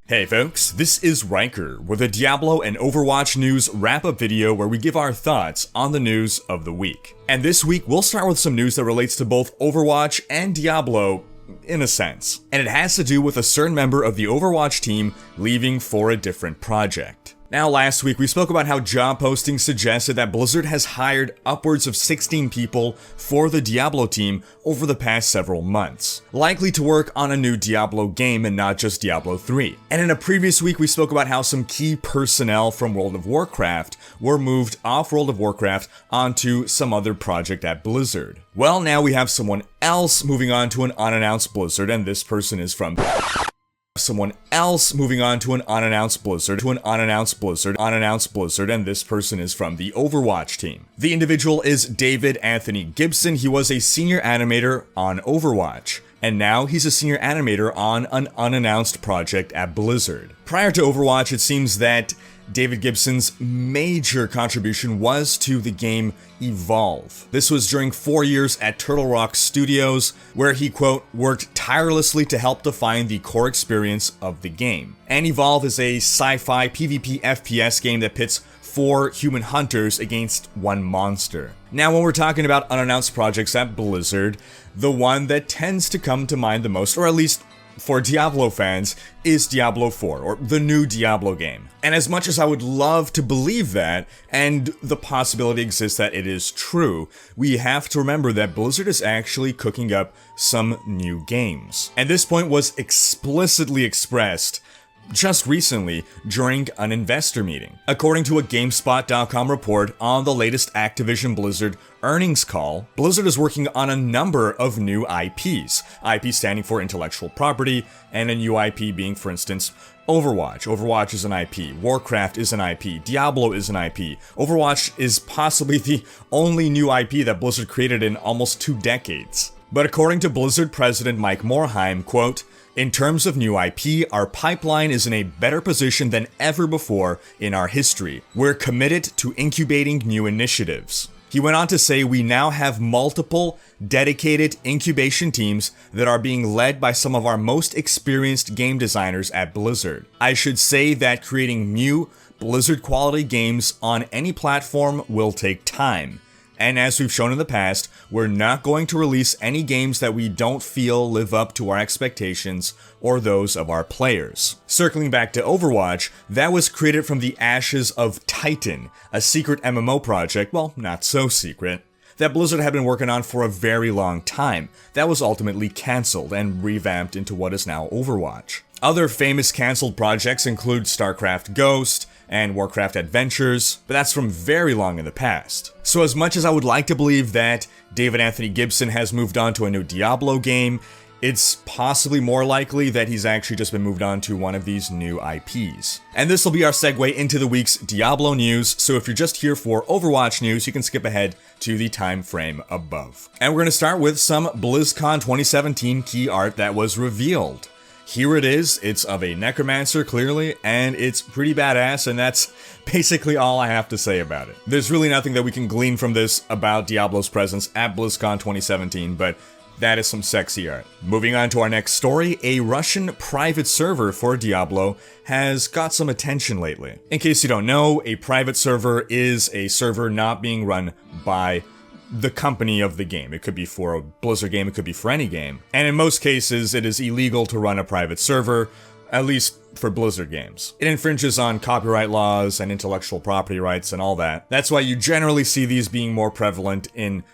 Hey folks, this is Rhykker with a Diablo and Overwatch news wrap-up video where we give our thoughts on the news of the week. And this week, we'll start with some news that relates to both Overwatch and Diablo, in a sense. And it has to do with a certain member of the Overwatch team leaving for a different project. Now, last week, we spoke about how job postings suggested that Blizzard has hired upwards of 16 people for the Diablo team over the past several months, likely to work on a new Diablo game and not just Diablo 3. And in a previous week, we spoke about how some key personnel from World of Warcraft were moved off World of Warcraft onto some other project at Blizzard. Well, now we have someone else moving on to an unannounced Blizzard, and this person is from someone else moving on to an unannounced Blizzard, and this person is from the Overwatch team. The individual is David Anthony Gibson. He was a senior animator on Overwatch, and now he's a senior animator on an unannounced project at Blizzard. Prior to Overwatch, it seems that David Gibson's major contribution was to the game Evolve. This was during 4 years at Turtle Rock Studios, where he, quote, worked tirelessly to help define the core experience of the game. And Evolve is a sci-fi PvP FPS game that pits 4 human hunters against 1 monster. Now, when we're talking about unannounced projects at Blizzard, the one that tends to come to mind the most, or at least for Diablo fans, is Diablo 4, or the new Diablo game. And as much as I would love to believe that, and the possibility exists that it is true, we have to remember that Blizzard is actually cooking up some new games. And this point was explicitly expressed just recently during an investor meeting. According to a GameSpot.com report on the latest Activision Blizzard earnings call, Blizzard is working on a number of new IPs. IP standing for intellectual property, and a new IP being, for instance, Overwatch. Overwatch is an IP. Warcraft is an IP. Diablo is an IP. Overwatch is possibly the only new IP that Blizzard created in almost 2 decades. But according to Blizzard president Mike Morhaime, quote, "In terms of new IP, our pipeline is in a better position than ever before in our history. We're committed to incubating new initiatives." He went on to say, "We now have multiple dedicated incubation teams that are being led by some of our most experienced game designers at Blizzard. I should say that creating new Blizzard quality games on any platform will take time. And as we've shown in the past, we're not going to release any games that we don't feel live up to our expectations or those of our players." Circling back to Overwatch, that was created from the ashes of Titan, a secret MMO project, well, not so secret, that Blizzard had been working on for a very long time. That was ultimately cancelled and revamped into what is now Overwatch. Other famous cancelled projects include StarCraft Ghost and Warcraft Adventures, but that's from very long in the past. So as much as I would like to believe that David Anthony Gibson has moved on to a new Diablo game, it's possibly more likely that he's actually just been moved on to one of these new IPs. And this will be our segue into the week's Diablo news, so if you're just here for Overwatch news, you can skip ahead to the time frame above. And we're going to start with some BlizzCon 2017 key art that was revealed. Here it is. It's of a Necromancer, clearly, and it's pretty badass, and that's basically all I have to say about it. There's really nothing that we can glean from this about Diablo's presence at BlizzCon 2017, but that is some sexy art. Moving on to our next story, a Russian private server for Diablo has got some attention lately. In case you don't know, a private server is a server not being run by the company of the game. It could be for a Blizzard game, it could be for any game. And in most cases, it is illegal to run a private server, at least for Blizzard games. It infringes on copyright laws and intellectual property rights and all that. That's why you generally see these being more prevalent in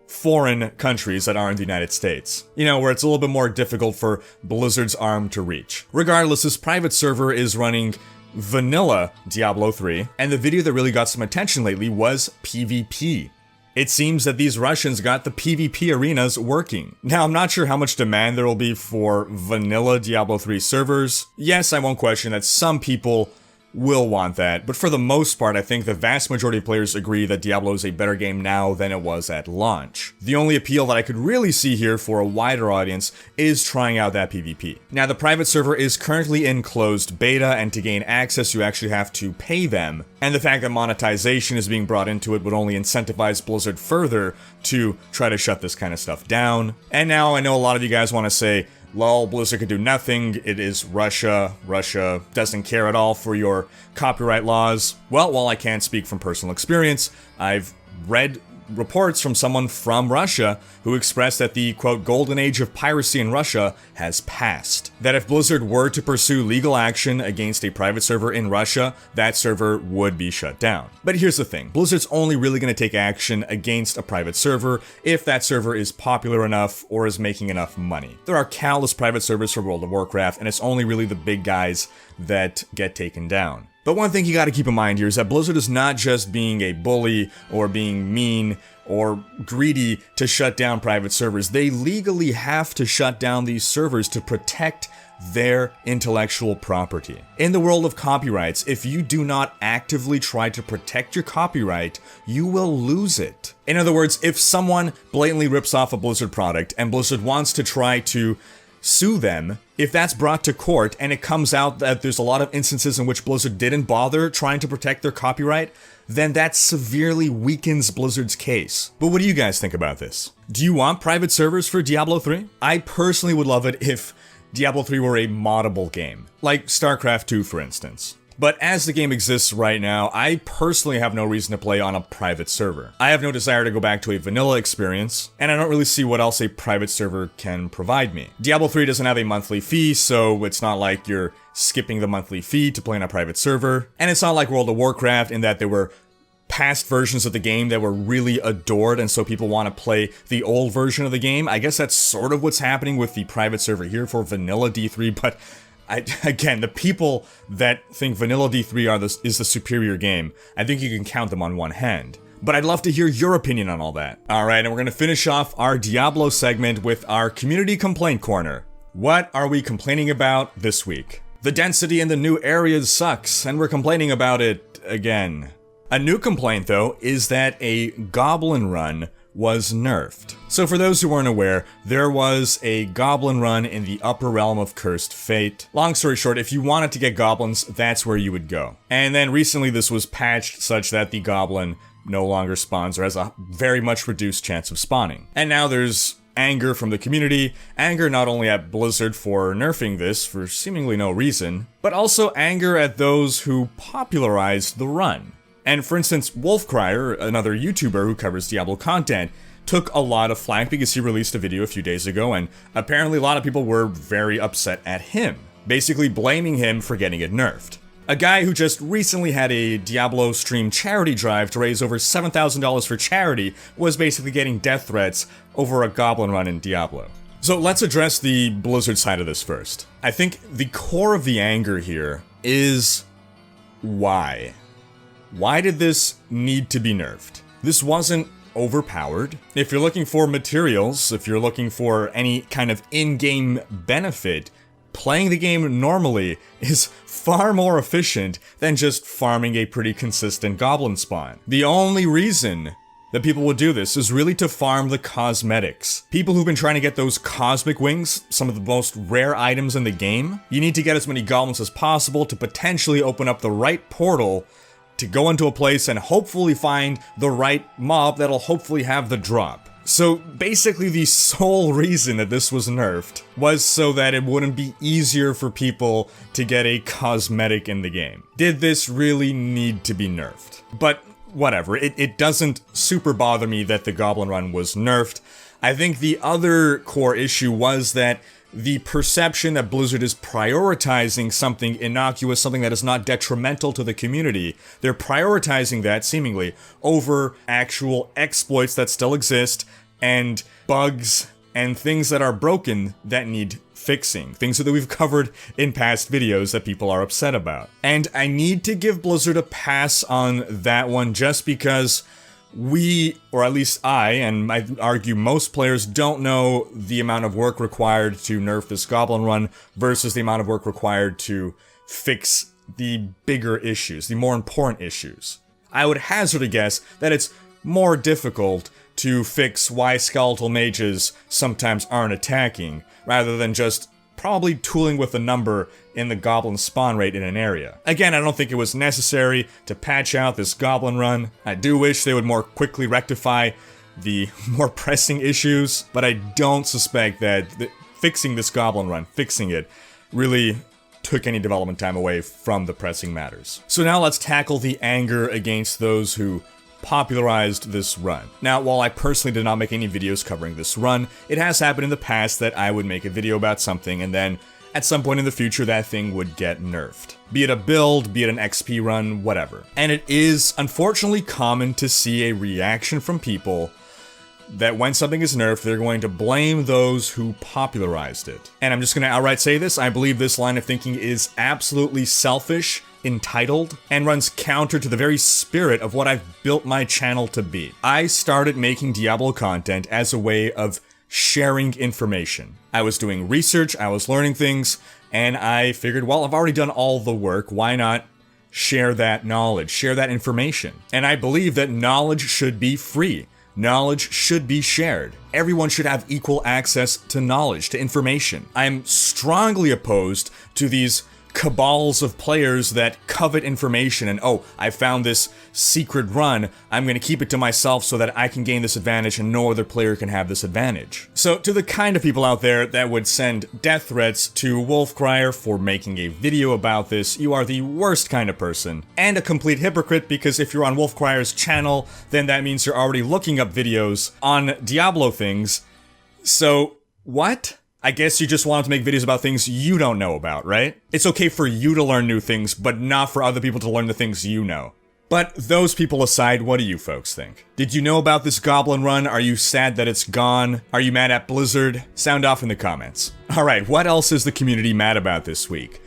foreign countries that aren't the United States. You know, where it's a little bit more difficult for Blizzard's arm to reach. Regardless, this private server is running vanilla Diablo 3, and the video that really got some attention lately was PvP. It seems that these Russians got the PvP arenas working. Now, I'm not sure how much demand there will be for vanilla Diablo 3 servers. Yes, I won't question that some people will want that, but for the most part, I think the vast majority of players agree that Diablo is a better game now than it was at launch. The only appeal that I could really see here for a wider audience is trying out that PvP. Now, the private server is currently in closed beta, and to gain access, you actually have to pay them. And the fact that monetization is being brought into it would only incentivize Blizzard further to try to shut this kind of stuff down. And now I know a lot of you guys want to say, lol, Blizzard could do nothing, it is Russia, Russia doesn't care at all for your copyright laws. Well, while I can't speak from personal experience, I've read reports from someone from Russia who expressed that the, quote, golden age of piracy in Russia has passed. That if Blizzard were to pursue legal action against a private server in Russia, that server would be shut down. But here's the thing, Blizzard's only really going to take action against a private server if that server is popular enough or is making enough money. There are countless private servers for World of Warcraft, and it's only really the big guys that get taken down. But one thing you gotta keep in mind here is that Blizzard is not just being a bully or being mean or greedy to shut down private servers. They legally have to shut down these servers to protect their intellectual property. In the world of copyrights, if you do not actively try to protect your copyright, you will lose it. In other words, if someone blatantly rips off a Blizzard product and Blizzard wants to try to sue them, if that's brought to court and it comes out that there's a lot of instances in which Blizzard didn't bother trying to protect their copyright, then that severely weakens Blizzard's case. But what do you guys think about this? Do you want private servers for Diablo 3? I personally would love it if Diablo 3 were a moddable game, like StarCraft 2 for instance. But as the game exists right now, I personally have no reason to play on a private server. I have no desire to go back to a vanilla experience, and I don't really see what else a private server can provide me. Diablo 3 doesn't have a monthly fee, so it's not like you're skipping the monthly fee to play on a private server. And it's not like World of Warcraft in that there were past versions of the game that were really adored, and so people want to play the old version of the game. I guess that's sort of what's happening with the private server here for vanilla D3, but again, the people that think vanilla D3 is the superior game, I think you can count them on one hand. But I'd love to hear your opinion on all that. Alright, and we're gonna finish off our Diablo segment with our community complaint corner. What are we complaining about this week? The density in the new areas sucks, and we're complaining about it again. A new complaint, though, is that a Goblin run was nerfed. So for those who weren't aware, there was a Goblin run in the upper realm of Cursed Fate. Long story short, if you wanted to get goblins, that's where you would go. And then recently this was patched such that the Goblin no longer spawns or has a very much reduced chance of spawning. And now there's anger from the community, anger not only at Blizzard for nerfing this for seemingly no reason, but also anger at those who popularized the run. And for instance, Wolfcrier, another YouTuber who covers Diablo content, took a lot of flack because he released a video a few days ago, and apparently a lot of people were very upset at him, basically blaming him for getting it nerfed. A guy who just recently had a Diablo stream charity drive to raise over $7,000 for charity was basically getting death threats over a Goblin run in Diablo. So let's address the Blizzard side of this first. I think the core of the anger here is why? Why did this need to be nerfed? This wasn't overpowered. If you're looking for materials, if you're looking for any kind of in-game benefit, playing the game normally is far more efficient than just farming a pretty consistent goblin spawn. The only reason that people would do this is really to farm the cosmetics. People who've been trying to get those cosmic wings, some of the most rare items in the game, you need to get as many goblins as possible to potentially open up the right portal to go into a place and hopefully find the right mob that'll hopefully have the drop. So basically the sole reason that this was nerfed was so that it wouldn't be easier for people to get a cosmetic in the game. Did this really need to be nerfed? But whatever, it doesn't super bother me that the Goblin run was nerfed. I think the other core issue was that the perception that Blizzard is prioritizing something innocuous, something that is not detrimental to the community, they're prioritizing that, seemingly, over actual exploits that still exist, and bugs, and things that are broken that need fixing. Things that we've covered in past videos that people are upset about. And I need to give Blizzard a pass on that one just because we, or at least I, and I argue most players, don't know the amount of work required to nerf this Goblin run versus the amount of work required to fix the bigger issues, the more important issues. I would hazard a guess that it's more difficult to fix why skeletal mages sometimes aren't attacking, rather than just probably tooling with a number in the goblin spawn rate in an area. Again, I don't think it was necessary to patch out this Goblin run. I do wish they would more quickly rectify the more pressing issues, but I don't suspect that fixing this Goblin run, fixing it, really took any development time away from the pressing matters. So now let's tackle the anger against those who popularized this run. Now, while I personally did not make any videos covering this run, it has happened in the past that I would make a video about something and then at some point in the future that thing would get nerfed. Be it a build, be it an XP run, whatever. And it is unfortunately common to see a reaction from people that when something is nerfed, they're going to blame those who popularized it. And I'm just going to outright say this, I believe this line of thinking is absolutely selfish, entitled, and runs counter to the very spirit of what I've built my channel to be. I started making Diablo content as a way of sharing information. I was doing research, I was learning things, and I figured, well, I've already done all the work, why not share that knowledge, share that information? And I believe that knowledge should be free. Knowledge should be shared. Everyone should have equal access to knowledge, to information. I'm strongly opposed to these cabals of players that covet information and, oh, I found this secret run, I'm going to keep it to myself so that I can gain this advantage and no other player can have this advantage. So to the kind of people out there that would send death threats to Wolfcrier for making a video about this, you are the worst kind of person. And a complete hypocrite, because if you're on Wolfcrier's channel, then that means you're already looking up videos on Diablo things. So, what? I guess you just wanted to make videos about things you don't know about, right? It's okay for you to learn new things, but not for other people to learn the things you know. But those people aside, what do you folks think? Did you know about this Goblin run? Are you sad that it's gone? Are you mad at Blizzard? Sound off in the comments. Alright, what else is the community mad about this week?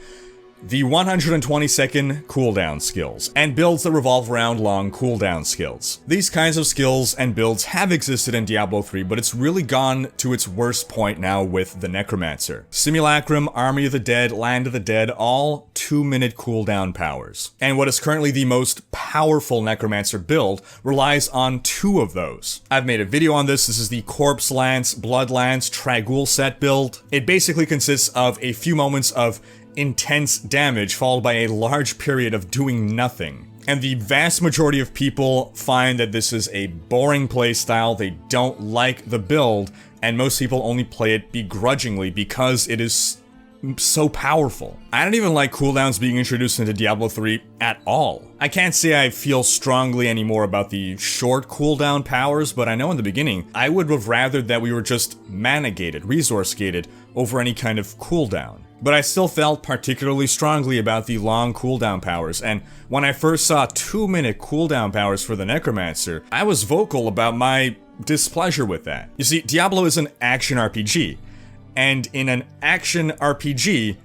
The 120-second cooldown skills, and builds that revolve around long cooldown skills. These kinds of skills and builds have existed in Diablo 3, but it's really gone to its worst point now with the Necromancer. Simulacrum, Army of the Dead, Land of the Dead, all 2-minute cooldown powers. And what is currently the most powerful Necromancer build relies on 2 of those. I've made a video on this. This is the Corpse Lance, Blood Lance, Trag'Oul set build. It basically consists of a few moments of intense damage followed by a large period of doing nothing. And the vast majority of people find that this is a boring playstyle, they don't like the build, and most people only play it begrudgingly because it is so powerful. I don't even like cooldowns being introduced into Diablo 3 at all. I can't say I feel strongly anymore about the short cooldown powers, but I know in the beginning, I would have rathered that we were just mana gated, resource gated, over any kind of cooldown. But I still felt particularly strongly about the long cooldown powers, and when I first saw 2-minute cooldown powers for the Necromancer, I was vocal about my displeasure with that. You see, Diablo is an action RPG, and in an action RPG,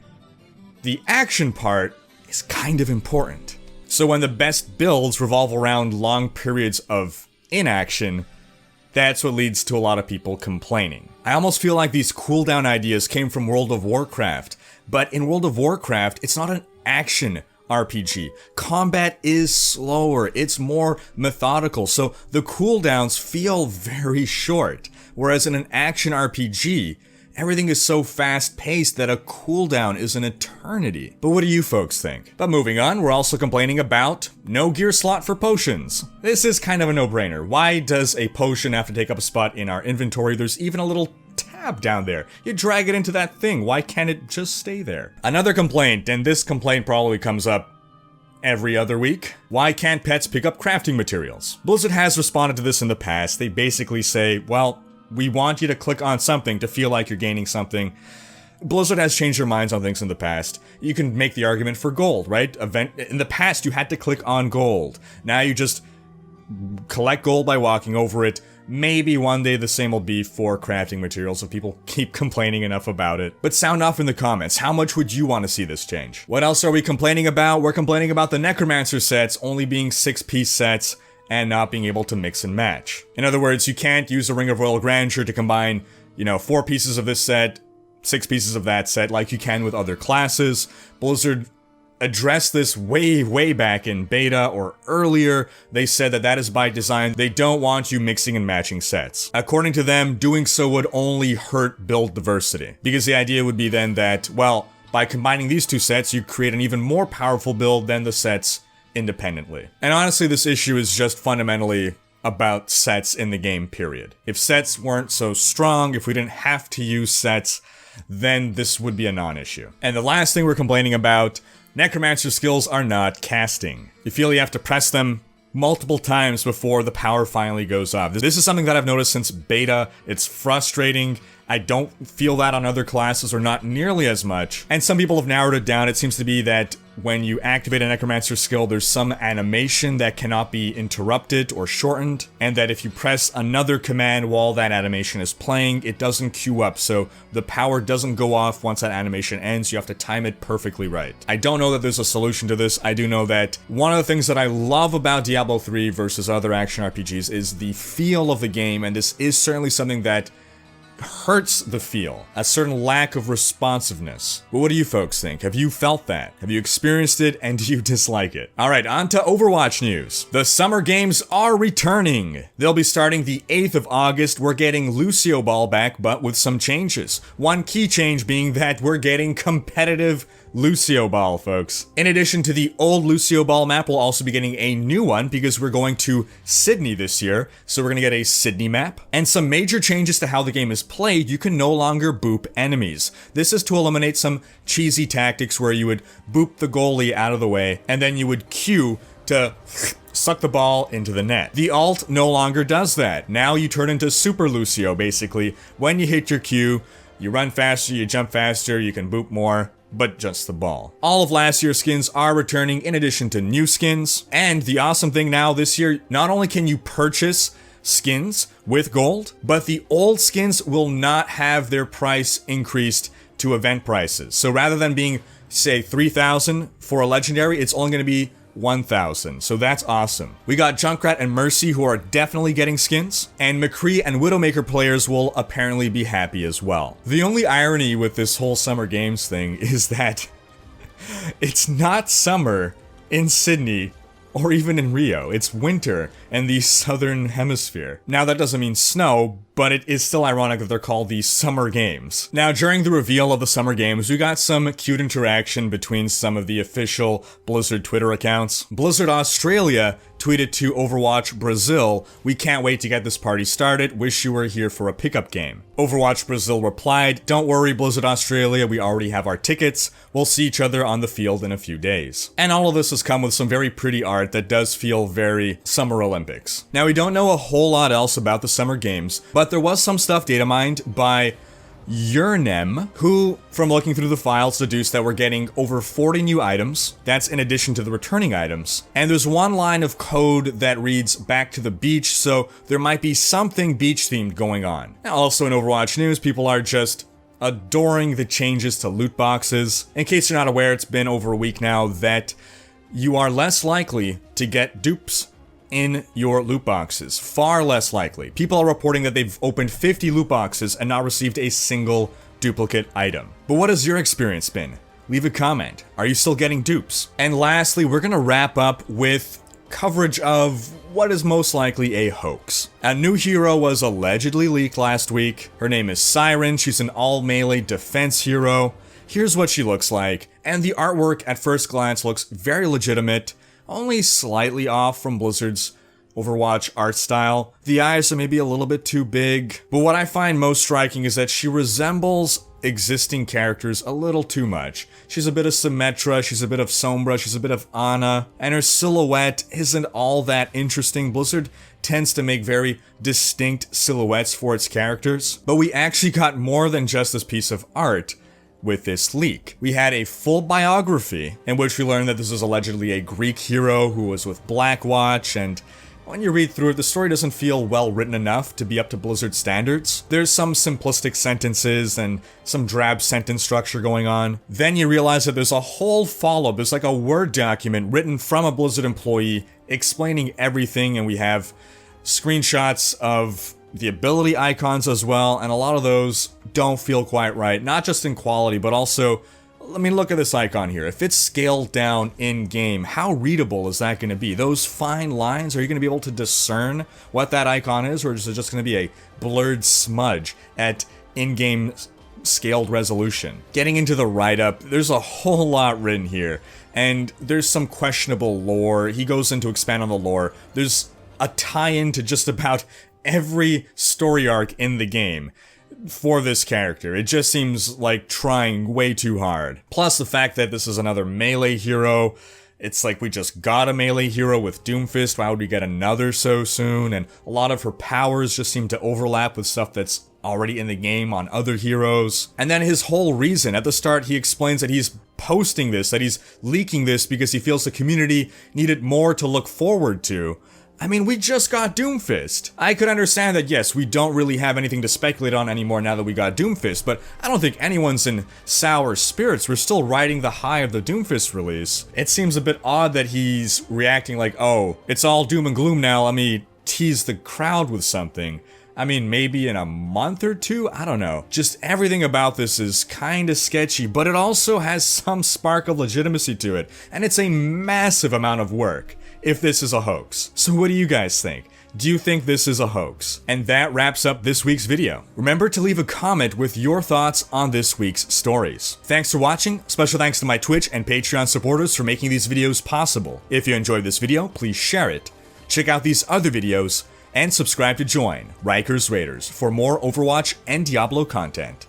the action part is kind of important. So when the best builds revolve around long periods of inaction, that's what leads to a lot of people complaining. I almost feel like these cooldown ideas came from World of Warcraft, but in World of Warcraft, it's not an action RPG. Combat is slower, it's more methodical, so the cooldowns feel very short. Whereas in an action RPG, everything is so fast-paced that a cooldown is an eternity. But what do you folks think? But moving on, we're also complaining about no gear slot for potions. This is kind of a no-brainer. Why does a potion have to take up a spot in our inventory? There's even a little tab down there. You drag it into that thing. Why can't it just stay there? Another complaint, and this complaint probably comes up every other week. Why can't pets pick up crafting materials? Blizzard has responded to this in the past. They basically say, well, we want you to click on something to feel like you're gaining something. Blizzard has changed their minds on things in the past. You can make the argument for gold, right? In the past, you had to click on gold. Now you just collect gold by walking over it. Maybe one day the same will be for crafting materials if people keep complaining enough about it. But sound off in the comments, how much would you want to see this change? What else are we complaining about? We're complaining about the Necromancer sets only being 6-piece sets and not being able to mix and match. In other words, you can't use a Ring of Royal Grandeur to combine, 4 pieces of this set, 6 pieces of that set like you can with other classes. Blizzard addressed this way back in beta or earlier. They said that that is by design. They don't want you mixing and matching sets. According to them, doing so would only hurt build diversity. Because the idea would be then that, well, by combining these 2 sets, you create an even more powerful build than the sets independently. And honestly, this issue is just fundamentally about sets in the game, period. If sets weren't so strong, if we didn't have to use sets, then this would be a non-issue. And the last thing we're complaining about, Necromancer skills are not casting. You feel you have to press them multiple times before the power finally goes off. This is something that I've noticed since beta. It's frustrating. I don't feel that on other classes, or not nearly as much. And some people have narrowed it down. It seems to be that when you activate a Necromancer skill, there's some animation that cannot be interrupted or shortened, and that if you press another command while that animation is playing, it doesn't queue up, so the power doesn't go off once that animation ends. You have to time it perfectly right. I don't know that there's a solution to this. I do know that one of the things that I love about Diablo 3 versus other action RPGs is the feel of the game, and this is certainly something that hurts the feel, a certain lack of responsiveness. But what do you folks think? Have you felt that? Have you experienced it, and do you dislike it? Alright, on to Overwatch news. The summer games are returning. They'll be starting the 8th of August. We're getting Lucio Ball back, but with some changes. One key change being that we're getting competitive Lucio Ball, folks. In addition to the old Lucio Ball map, we'll also be getting a new one because we're going to Sydney this year, so we're gonna get a Sydney map. And some major changes to how the game is played. You can no longer boop enemies. This is to eliminate some cheesy tactics where you would boop the goalie out of the way, and then you would Q to suck the ball into the net. The alt no longer does that. Now you turn into Super Lucio, basically. When you hit your Q, you run faster, you jump faster, you can boop more, but just the ball. All of last year's skins are returning in addition to new skins, and the awesome thing now this year, not only can you purchase skins with gold, but the old skins will not have their price increased to event prices. So rather than being, say, 3,000 for a legendary, it's only going to be 1,000. So that's awesome. We got Junkrat and Mercy, who are definitely getting skins, and McCree and Widowmaker players will apparently be happy as well. The only irony with this whole Summer Games thing is that it's not summer in Sydney or even in Rio. It's winter in the southern hemisphere. Now that doesn't mean snow, but it is still ironic that they're called the Summer Games. Now, during the reveal of the Summer Games, we got some cute interaction between some of the official Blizzard Twitter accounts. Blizzard Australia tweeted to Overwatch Brazil, "We can't wait to get this party started. Wish you were here for a pickup game." Overwatch Brazil replied, "Don't worry, Blizzard Australia, we already have our tickets. We'll see each other on the field in a few days." And all of this has come with some very pretty art that does feel very Summer Olympics. Now, we don't know a whole lot else about the Summer Games, but there was some stuff data mined by Yernem, who, from looking through the files, deduced that we're getting over 40 new items. That's in addition to the returning items. And there's one line of code that reads "back to the beach," so there might be something beach-themed going on. Now, also in Overwatch news, people are just adoring the changes to loot boxes. In case you're not aware, it's been over a week now that you are less likely to get dupes in your loot boxes. Far less likely. People are reporting that they've opened 50 loot boxes and not received a single duplicate item. But what has your experience been? Leave a comment. Are you still getting dupes? And lastly, we're gonna wrap up with coverage of what is most likely a hoax. A new hero was allegedly leaked last week. Her name is Psyren. She's an all-melee defense hero. Here's what she looks like, and the artwork at first glance looks very legitimate, only slightly off from Blizzard's Overwatch art style. The eyes are maybe a little bit too big, but what I find most striking is that she resembles existing characters a little too much. She's a bit of Symmetra, she's a bit of Sombra, she's a bit of Ana, and her silhouette isn't all that interesting. Blizzard tends to make very distinct silhouettes for its characters, but we actually got more than just this piece of art with this leak. We had a full biography in which we learned that this is allegedly a Greek hero who was with Blackwatch, and when you read through it, the story doesn't feel well written enough to be up to Blizzard standards. There's some simplistic sentences and some drab sentence structure going on. Then you realize that there's a whole follow-up. There's like a Word document written from a Blizzard employee explaining everything, and we have screenshots of the ability icons as well, and a lot of those don't feel quite right, not just in quality, but also, I mean, look at this icon here. If it's scaled down in-game, how readable is that going to be? Those fine lines, are you going to be able to discern what that icon is, or is it just going to be a blurred smudge at in-game scaled resolution? Getting into the write-up, there's a whole lot written here, and there's some questionable lore. He goes in to expand on the lore. There's a tie-in to just about every story arc in the game. for this character. It just seems like trying way too hard. Plus the fact that this is another melee hero. It's like we just got a melee hero with Doomfist, why would we get another so soon? And a lot of her powers just seem to overlap with stuff that's already in the game on other heroes. And then his whole reason, at the start he explains that he's posting this, that he's leaking this because he feels the community needed more to look forward to. I mean, we just got Doomfist. I could understand that, yes, we don't really have anything to speculate on anymore now that we got Doomfist, but I don't think anyone's in sour spirits. We're still riding the high of the Doomfist release. It seems a bit odd that he's reacting like, oh, it's all doom and gloom now, let me tease the crowd with something. I mean, maybe in a month or two? I don't know. Just everything about this is kinda sketchy, but it also has some spark of legitimacy to it, and it's a massive amount of work if this is a hoax. So what do you guys think? Do you think this is a hoax? And that wraps up this week's video. Remember to leave a comment with your thoughts on this week's stories. Thanks for watching. Special thanks to my Twitch and Patreon supporters for making these videos possible. If you enjoyed this video, please share it. Check out these other videos, and subscribe to join Rhykkers Raiders for more Overwatch and Diablo content.